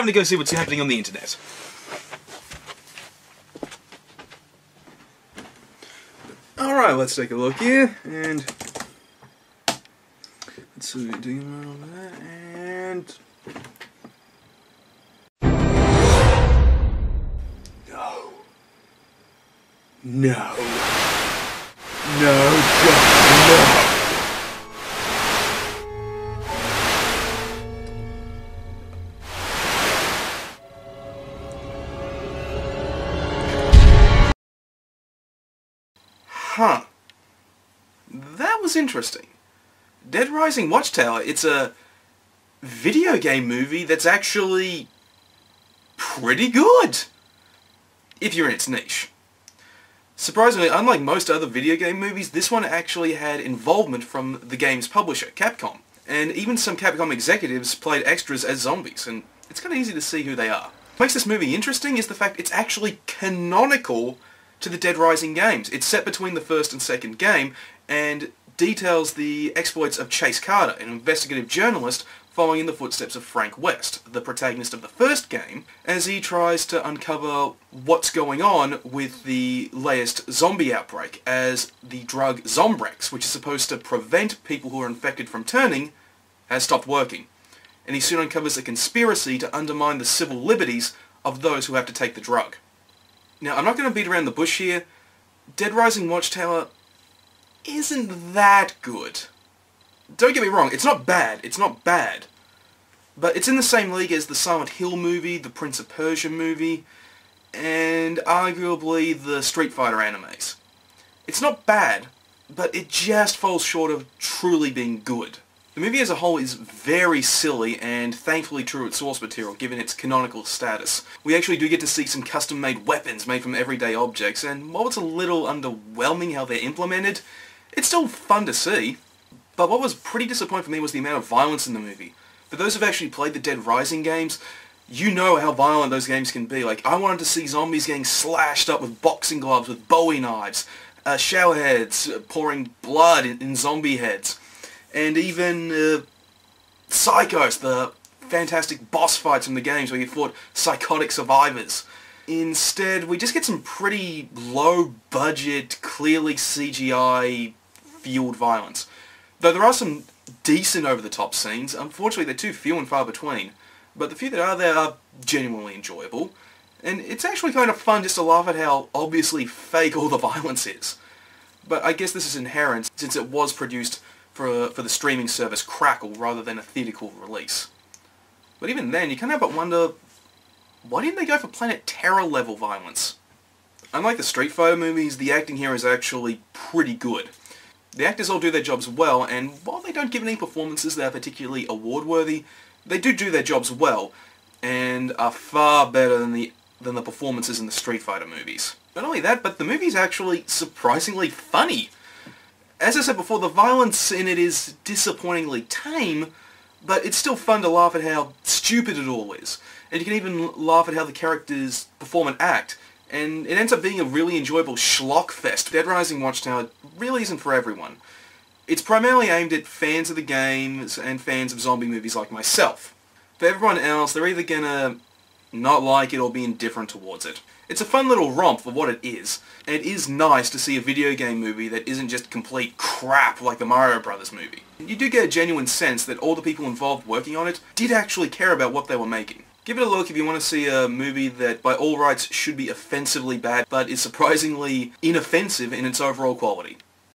time to go see what's happening on the internet. Alright, let's take a look here, and let's see, doing all that, and no, God, no. Huh. That was interesting. Dead Rising Watchtower, it's a video game movie that's actually pretty good, if you're in its niche. Surprisingly, unlike most other video game movies, this one actually had involvement from the game's publisher, Capcom. And even some Capcom executives played extras as zombies, and it's kind of easy to see who they are. What makes this movie interesting is the fact it's actually canonical to the Dead Rising games. It's set between the first and second game, and details the exploits of Chase Carter, an investigative journalist following in the footsteps of Frank West, the protagonist of the first game, as he tries to uncover what's going on with the latest zombie outbreak, as the drug Zombrex, which is supposed to prevent people who are infected from turning, has stopped working. And he soon uncovers a conspiracy to undermine the civil liberties of those who have to take the drug. Now, I'm not going to beat around the bush here. Dead Rising Watchtower isn't that good. Don't get me wrong, it's not bad, but it's in the same league as the Silent Hill movie, the Prince of Persia movie, and arguably the Street Fighter animes. It's not bad, but it just falls short of truly being good. The movie as a whole is very silly and thankfully true to its source material given its canonical status. We actually do get to see some custom-made weapons made from everyday objects, and while it's a little underwhelming how they're implemented, it's still fun to see. But what was pretty disappointing for me was the amount of violence in the movie. For those who've actually played the Dead Rising games, you know how violent those games can be. Like, I wanted to see zombies getting slashed up with boxing gloves, with Bowie knives, shower heads pouring blood in zombie heads, and even Psychos, the fantastic boss fights from the games where you fought psychotic survivors. Instead, we just get some pretty low-budget, clearly CGI-fueled violence. Though there are some decent over-the-top scenes, unfortunately they're too few and far between, but the few that are there are genuinely enjoyable, and it's actually kind of fun just to laugh at how obviously fake all the violence is. But I guess this is inherent, since it was produced for the streaming service Crackle rather than a theatrical release. But even then, you can't help but wonder, why didn't they go for Planet Terror level violence? Unlike the Street Fighter movies, the acting here is actually pretty good. The actors all do their jobs well, and while they don't give any performances that are particularly award-worthy, they do their jobs well, and are far better than the performances in the Street Fighter movies. Not only that, but the movie's actually surprisingly funny. As I said before, the violence in it is disappointingly tame, but it's still fun to laugh at how stupid it all is. And you can even laugh at how the characters perform and act, and it ends up being a really enjoyable schlock fest. Dead Rising Watchtower really isn't for everyone. It's primarily aimed at fans of the games and fans of zombie movies like myself. For everyone else, they're either gonna not like it or be indifferent towards it. It's a fun little romp for what it is, and it is nice to see a video game movie that isn't just complete crap like the Mario Brothers movie. You do get a genuine sense that all the people involved working on it did actually care about what they were making. Give it a look if you want to see a movie that by all rights should be offensively bad, but is surprisingly inoffensive in its overall quality.